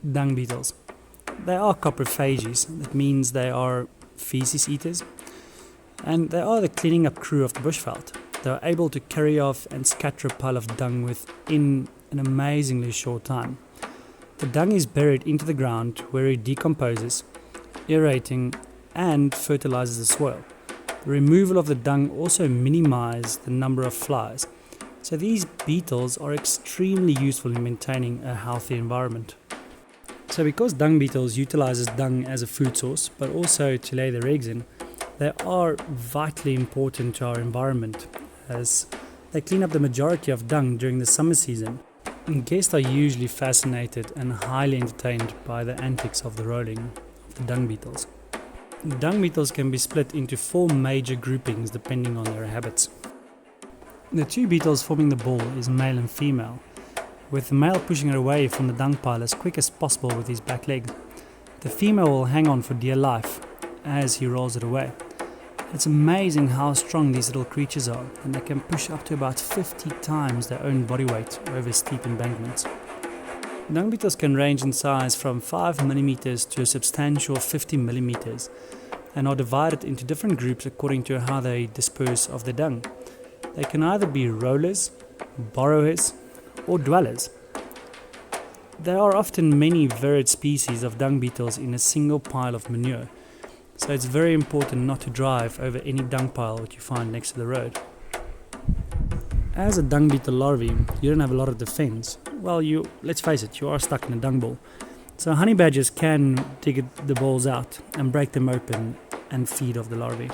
Dung beetles. They are coprophages. That means they are feces eaters. And they are the cleaning up crew of the bushveld. They are able to carry off and scatter a pile of dung within an amazingly short time. The dung is buried into the ground where it decomposes, aerating and fertilizes the soil. The removal of the dung also minimizes the number of flies. So these beetles are extremely useful in maintaining a healthy environment. So because dung beetles utilizes dung as a food source, but also to lay their eggs in, they are vitally important to our environment as they clean up the majority of dung during the summer season. And guests are usually fascinated and highly entertained by the antics of the rolling of the dung beetles. Dung beetles can be split into 4 major groupings depending on their habits. The 2 beetles forming the ball is male and female, with the male pushing it away from the dung pile as quick as possible with his back leg. The female will hang on for dear life as he rolls it away. It's amazing how strong these little creatures are, and they can push up to about 50 times their own body weight over steep embankments. Dung beetles can range in size from 5 mm to a substantial 50 mm and are divided into different groups according to how they dispose of the dung. They can either be rollers, borrowers, or dwellers. There are often many varied species of dung beetles in a single pile of manure, so it's very important not to drive over any dung pile that you find next to the road. As a dung beetle larvae, you don't have a lot of defense. Well, let's face it, you are stuck in a dung ball. So honey badgers can dig the balls out and break them open and feed off the larvae.